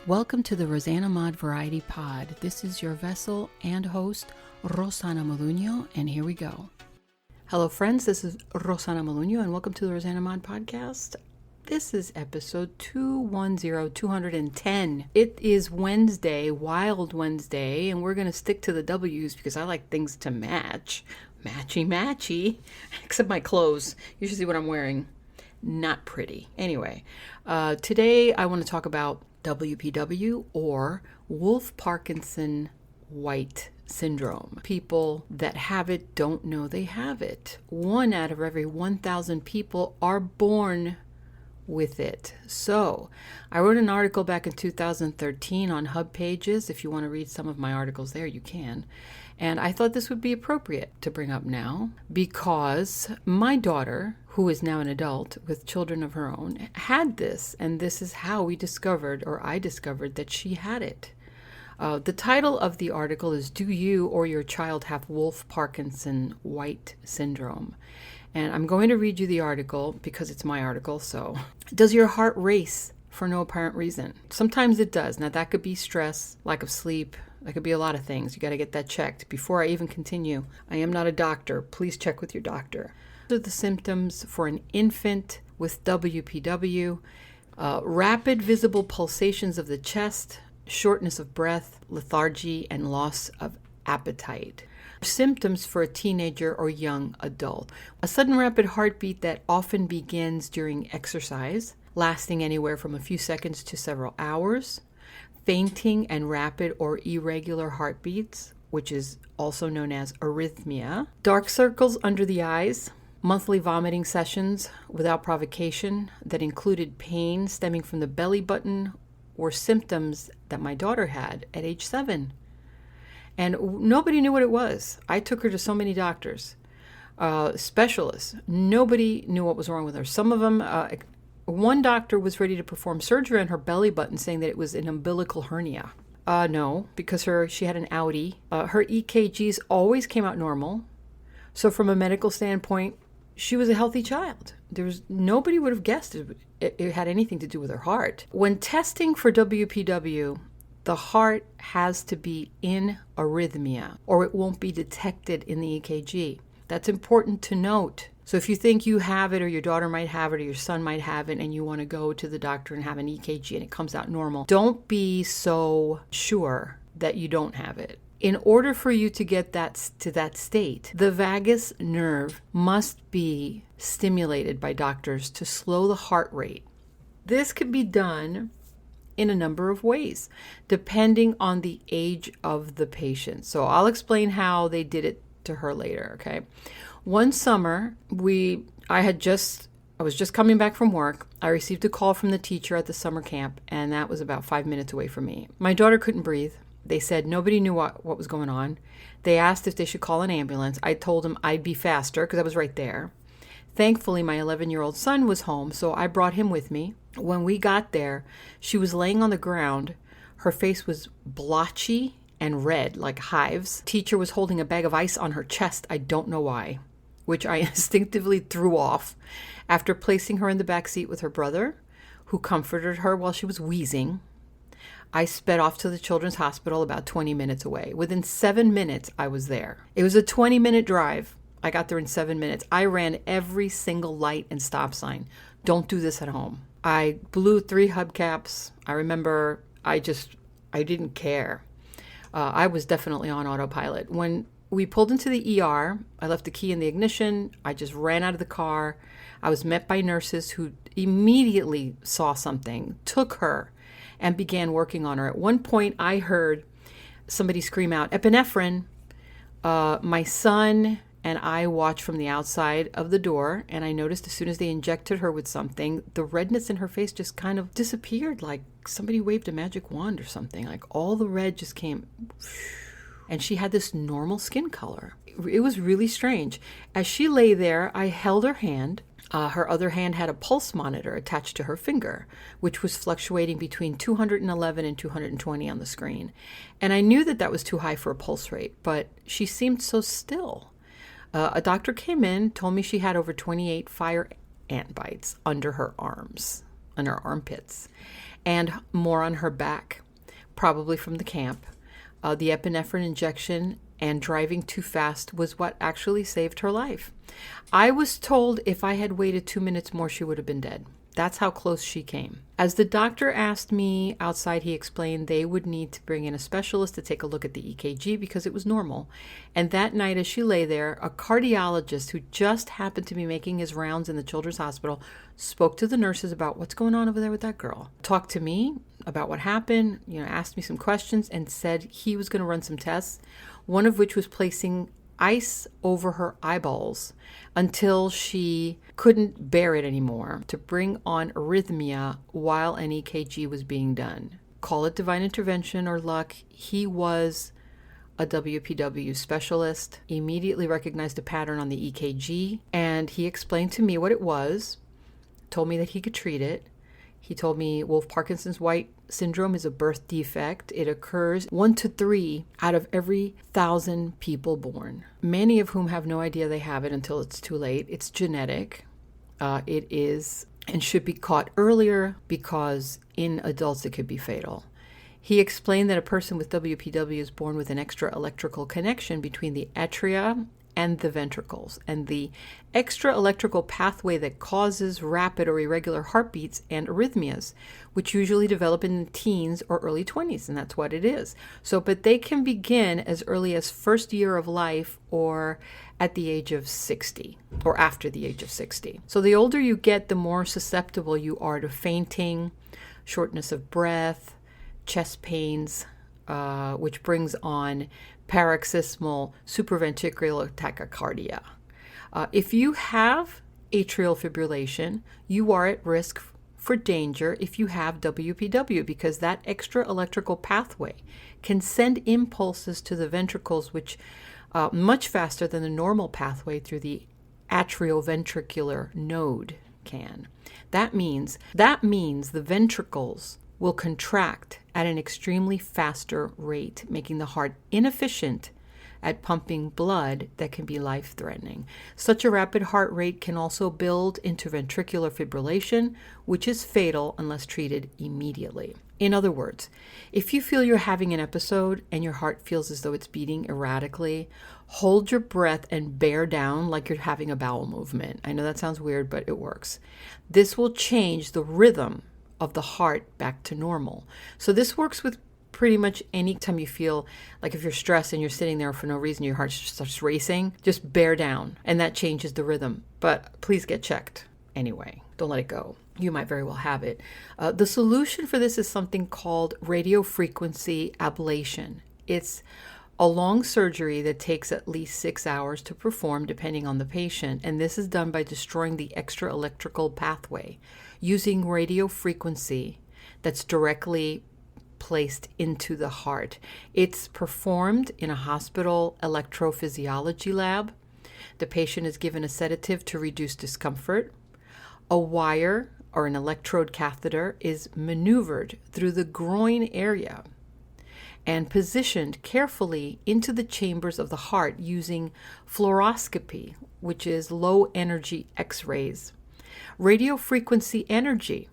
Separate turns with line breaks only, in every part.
Welcome to the rosanamod Variety Pod. This is your vessel and host, Rosanamod, and here we go. Hello friends, this is Rosanamod, and welcome to the rosanamod podcast. This is episode 210. It is Wednesday, Wild Wednesday, and we're going to stick to the W's because I like things to match. Matchy, except my clothes. You should see what I'm wearing. Not pretty. Anyway, today I want to talk about WPW, or Wolff-Parkinson-White syndrome. People that have it don't know they have it. 1 out of every 1,000 people are born with it. So I wrote an article back in 2013 on HubPages. If you want to read some of my articles there, you can. And I thought this would be appropriate to bring up now because my daughter, who is now an adult with children of her own, had this. And this is how I discovered that she had it. The title of the article is, Do You or Your Child Have Wolff-Parkinson-White Syndrome? And I'm going to read you the article because it's my article. So, does your heart race for no apparent reason? Sometimes it does. Now, that could be stress, lack of sleep. That could be a lot of things. You got to get that checked. Before I even continue, I am not a doctor. Please check with your doctor. These are the symptoms for an infant with WPW. Rapid visible pulsations of the chest, shortness of breath, lethargy, and loss of appetite. Symptoms for a teenager or young adult. A sudden rapid heartbeat that often begins during exercise, lasting anywhere from a few seconds to several hours. Fainting and rapid or irregular heartbeats, which is also known as arrhythmia. Dark circles under the eyes. Monthly vomiting sessions without provocation that included pain stemming from the belly button were symptoms that my daughter had at age 7. And nobody knew what it was. I took her to so many doctors, specialists. Nobody knew what was wrong with her. Some of them, one doctor was ready to perform surgery on her belly button, saying that it was an umbilical hernia. No, because she had an Audi. Her EKGs always came out normal. So from a medical standpoint, she was a healthy child. Nobody would have guessed it had anything to do with her heart. When testing for WPW, the heart has to be in arrhythmia, or it won't be detected in the EKG. That's important to note. So if you think you have it, or your daughter might have it, or your son might have it, and you want to go to the doctor and have an EKG and it comes out normal, don't be so sure that you don't have it. In order for you to get to that state, the vagus nerve must be stimulated by doctors to slow the heart rate. This could be done in a number of ways, depending on the age of the patient. So I'll explain how they did it to her later, okay? One summer, I was just coming back from work. I received a call from the teacher at the summer camp, and that was about 5 minutes away from me. My daughter couldn't breathe. They said nobody knew what was going on. They asked if they should call an ambulance. I told them I'd be faster because I was right there. Thankfully, my 11-year-old son was home, so I brought him with me. When we got there, she was laying on the ground. Her face was blotchy and red, like hives. Teacher was holding a bag of ice on her chest. I don't know why, which I instinctively threw off. After placing her in the back seat with her brother, who comforted her while she was wheezing, I sped off to the children's hospital about 20 minutes away. Within 7 minutes, I was there. It was a 20-minute drive. I got there in 7 minutes. I ran every single light and stop sign. Don't do this at home. I blew 3 hubcaps. I remember I didn't care. I was definitely on autopilot. When we pulled into the ER, I left the key in the ignition. I just ran out of the car. I was met by nurses who immediately saw something, took her, and began working on her. At one point, I heard somebody scream out, epinephrine. My son and I watched from the outside of the door, and I noticed as soon as they injected her with something, the redness in her face just kind of disappeared, like somebody waved a magic wand or something. Like all the red just came, and she had this normal skin color. It was really strange. As she lay there, I held her hand. Her other hand had a pulse monitor attached to her finger, which was fluctuating between 211 and 220 on the screen. And I knew that was too high for a pulse rate, but she seemed so still. A doctor came in, told me she had over 28 fire ant bites under her armpits. and more on her back, probably from the camp. The epinephrine injection and driving too fast was what actually saved her life. I was told if I had waited 2 minutes more, she would have been dead. That's how close she came. As the doctor asked me outside, he explained they would need to bring in a specialist to take a look at the EKG because it was normal. And that night, as she lay there, a cardiologist who just happened to be making his rounds in the children's hospital spoke to the nurses about what's going on over there with that girl. Talked to me about what happened, asked me some questions and said he was going to run some tests, one of which was placing ice over her eyeballs until she couldn't bear it anymore, to bring on arrhythmia while an EKG was being done. Call it divine intervention or luck. He was a WPW specialist, immediately recognized a pattern on the EKG, and he explained to me what it was, told me that he could treat it. He told me Wolff-Parkinson's White syndrome is a birth defect. It occurs 1 to 3 out of every 1,000 people born, many of whom have no idea they have it until it's too late. It's genetic. It is and should be caught earlier because in adults it could be fatal. He explained that a person with WPW is born with an extra electrical connection between the atria and the ventricles, and the extra electrical pathway that causes rapid or irregular heartbeats and arrhythmias, which usually develop in the teens or early 20s, and that's what it is. But they can begin as early as first year of life or at the age of 60 or after the age of 60. So the older you get, the more susceptible you are to fainting, shortness of breath, chest pains, which brings on paroxysmal supraventricular tachycardia. If you have atrial fibrillation, you are at risk for danger if you have WPW, because that extra electrical pathway can send impulses to the ventricles, which much faster than the normal pathway through the atrioventricular node can. That means the ventricles will contract at an extremely faster rate, making the heart inefficient at pumping blood that can be life-threatening. Such a rapid heart rate can also build into ventricular fibrillation, which is fatal unless treated immediately. In other words, if you feel you're having an episode and your heart feels as though it's beating erratically, hold your breath and bear down like you're having a bowel movement. I know that sounds weird, but it works. This will change the rhythm of the heart back to normal. So this works with pretty much any time you feel like if you're stressed and you're sitting there for no reason, your heart starts racing, just bear down and that changes the rhythm. But please get checked anyway. Don't let it go. You might very well have it. The solution for this is something called radiofrequency ablation. It's a long surgery that takes at least 6 hours to perform depending on the patient. And this is done by destroying the extra electrical pathway using radio frequency that's directly placed into the heart. It's performed in a hospital electrophysiology lab. The patient is given a sedative to reduce discomfort. A wire or an electrode catheter is maneuvered through the groin area and positioned carefully into the chambers of the heart using fluoroscopy, which is low energy X-rays. Radio frequency energy,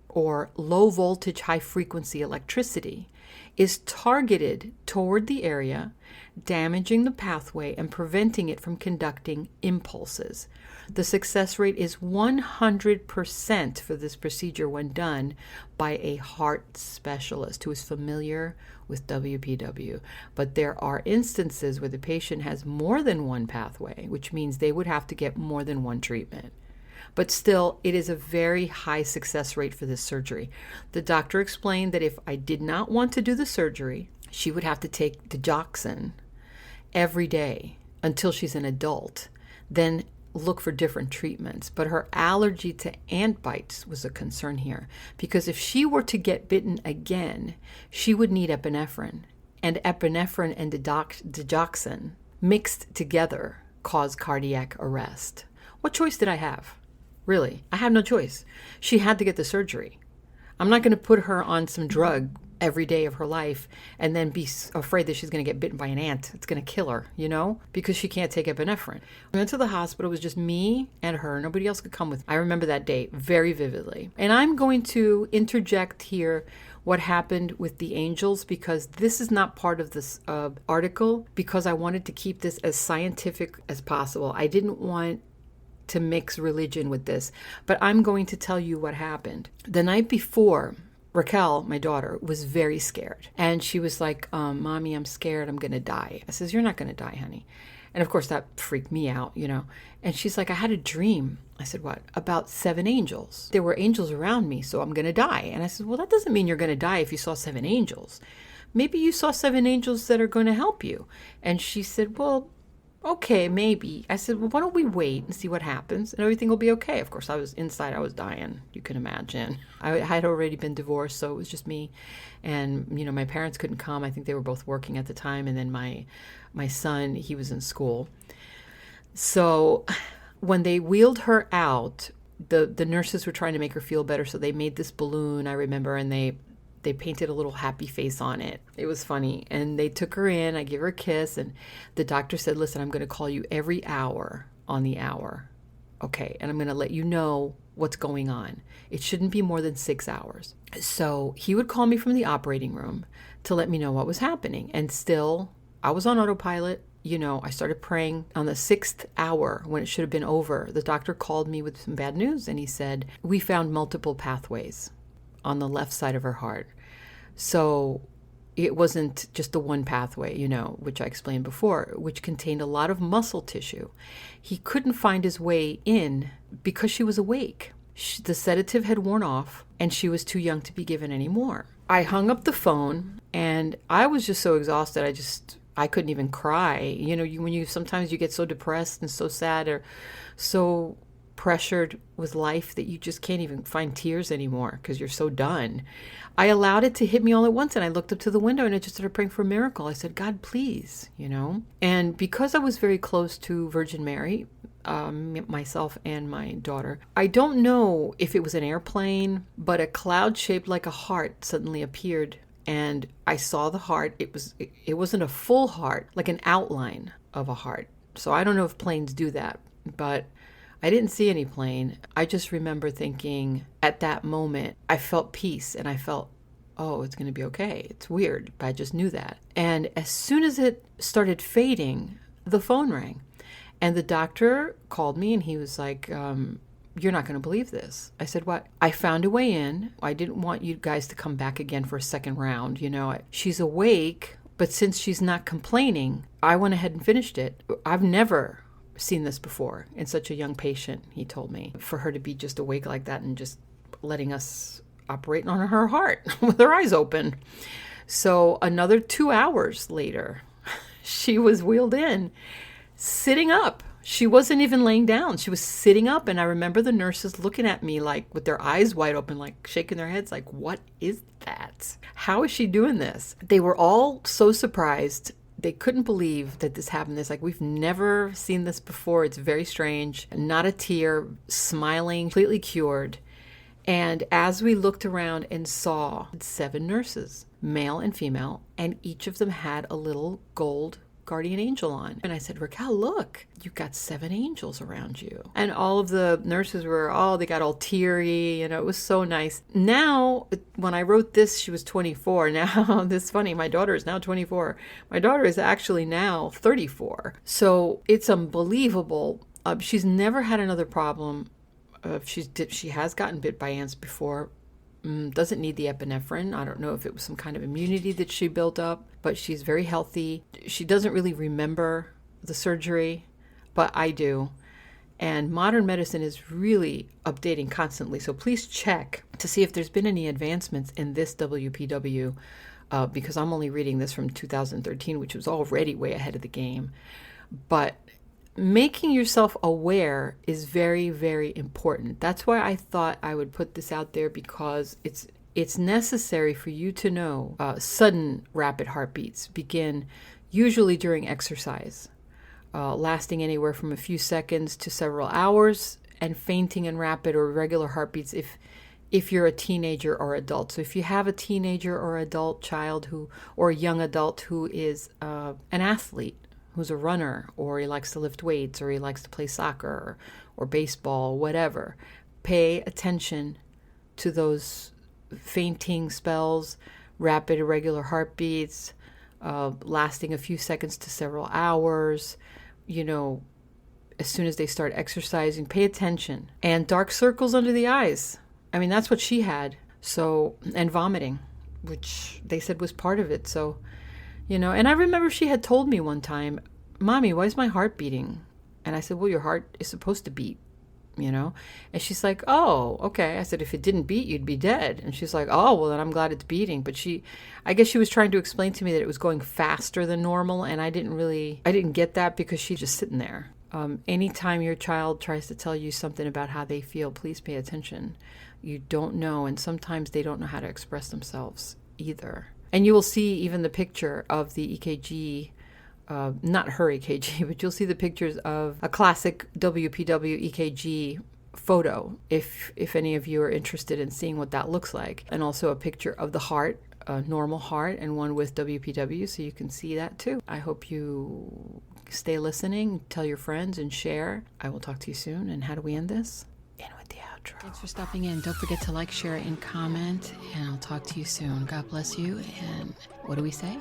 or low voltage high frequency electricity, is targeted toward the area, damaging the pathway and preventing it from conducting impulses. The success rate is 100% for this procedure when done by a heart specialist who is familiar with WPW. But there are instances where the patient has more than one pathway, which means they would have to get more than one treatment. But still, it is a very high success rate for this surgery. The doctor explained that if I did not want to do the surgery, she would have to take digoxin every day until she's an adult, then look for different treatments. But her allergy to ant bites was a concern here, because if she were to get bitten again, she would need epinephrine. And epinephrine and digoxin mixed together cause cardiac arrest. What choice did I have? Really, I have no choice. She had to get the surgery. I'm not going to put her on some drug every day of her life and then be afraid that she's going to get bitten by an ant. It's going to kill her, because she can't take epinephrine. We went to the hospital. It was just me and her. Nobody else could come with me. I remember that day very vividly. And I'm going to interject here what happened with the angels, because this is not part of this article, because I wanted to keep this as scientific as possible. I didn't want to mix religion with this, but I'm going to tell you what happened. The night before, Raquel, my daughter, was very scared. And she was like, Mommy, I'm scared. I'm going to die. I says, you're not going to die, honey. And of course, that freaked me out, And she's like, I had a dream. I said, what? About 7 angels. There were angels around me, so I'm going to die. And I said, well, that doesn't mean you're going to die if you saw 7 angels. Maybe you saw 7 angels that are going to help you. And she said, well, okay, maybe. I said, well, why don't we wait and see what happens, and everything will be okay. Of course, I was inside. I was dying. You can imagine. I had already been divorced, so it was just me. And, my parents couldn't come. I think they were both working at the time. And then my son, he was in school. So when they wheeled her out, the nurses were trying to make her feel better. So they made this balloon, I remember, and they painted a little happy face on it. It was funny. And they took her in. I gave her a kiss. And the doctor said, listen, I'm going to call you every hour on the hour. Okay. And I'm going to let you know what's going on. It shouldn't be more than 6 hours. So he would call me from the operating room to let me know what was happening. And still, I was on autopilot. I started praying on the 6th hour when it should have been over. The doctor called me with some bad news. And he said, we found multiple pathways on the left side of her heart. So it wasn't just the one pathway, which I explained before, which contained a lot of muscle tissue. He couldn't find his way in because she was awake. The sedative had worn off and she was too young to be given any more. I hung up the phone and I was just so exhausted. I couldn't even cry. Sometimes you get so depressed and so sad or so pressured with life that you just can't even find tears anymore because you're so done. I allowed it to hit me all at once, and I looked up to the window and I just started praying for a miracle. I said, God, please, And because I was very close to Virgin Mary, myself and my daughter, I don't know if it was an airplane, but a cloud shaped like a heart suddenly appeared, and I saw the heart. It wasn't a full heart, like an outline of a heart. So I don't know if planes do that, but I didn't see any plane. I just remember thinking at that moment, I felt peace and I felt, oh, it's going to be okay. It's weird, but I just knew that. And as soon as it started fading, the phone rang. And the doctor called me and he was like, you're not going to believe this. I said, what? I found a way in. I didn't want you guys to come back again for a second round. She's awake, but since she's not complaining, I went ahead and finished it. I've never seen this before in such a young patient, he told me, for her to be just awake like that and just letting us operate on her heart with her eyes open. So another 2 hours later, she was wheeled in, sitting up. She wasn't even laying down. She was sitting up. And I remember the nurses looking at me like with their eyes wide open, like shaking their heads like, what is that? How is she doing this? They were all so surprised. They couldn't believe that this happened. It's like, we've never seen this before. It's very strange. Not a tear, smiling, completely cured. And as we looked around and saw 7 nurses, male and female, and each of them had a little gold guardian angel on. And I said, Raquel, look, you've got 7 angels around you. And all of the nurses they got all teary. It was so nice. Now, when I wrote this, she was 24. Now, this is funny. My daughter is now 24. My daughter is actually now 34. So it's unbelievable. She's never had another problem. She has gotten bit by ants before. Doesn't need the epinephrine. I don't know if it was some kind of immunity that she built up, but she's very healthy. She doesn't really remember the surgery, but I do. And modern medicine is really updating constantly. So please check to see if there's been any advancements in this WPW, because I'm only reading this from 2013, which was already way ahead of the game. But making yourself aware is very, very important. That's why I thought I would put this out there, because it's necessary for you to know sudden rapid heartbeats begin usually during exercise, lasting anywhere from a few seconds to several hours, and fainting and rapid or regular heartbeats if if you're a teenager or adult. So if you have a teenager or adult child or a young adult who is an athlete, who's a runner, or he likes to lift weights, or he likes to play soccer or baseball, whatever, pay attention to those fainting spells, rapid irregular heartbeats, lasting a few seconds to several hours, as soon as they start exercising, pay attention. And dark circles under the eyes. I mean, that's what she had. So, and vomiting, which they said was part of it. So, and I remember she had told me one time, "Mommy, why is my heart beating?" And I said, "Well, your heart is supposed to beat, And she's like, "Oh, okay." I said, "If it didn't beat, you'd be dead." And she's like, "Oh, well, then I'm glad it's beating." But I guess she was trying to explain to me that it was going faster than normal. And I didn't get that because she's just sitting there. Anytime your child tries to tell you something about how they feel, please pay attention. You don't know. And sometimes they don't know how to express themselves either. And you will see even the picture of the EKG, not her EKG, but you'll see the pictures of a classic WPW EKG photo if any of you are interested in seeing what that looks like. And also a picture of the heart, a normal heart, and one with WPW, so you can see that too. I hope you stay listening, tell your friends, and share. I will talk to you soon. And how do we end this? In with the outro. Thanks for stopping in. Don't forget to like, share, and comment, and I'll talk to you soon. God bless you. And what do we say?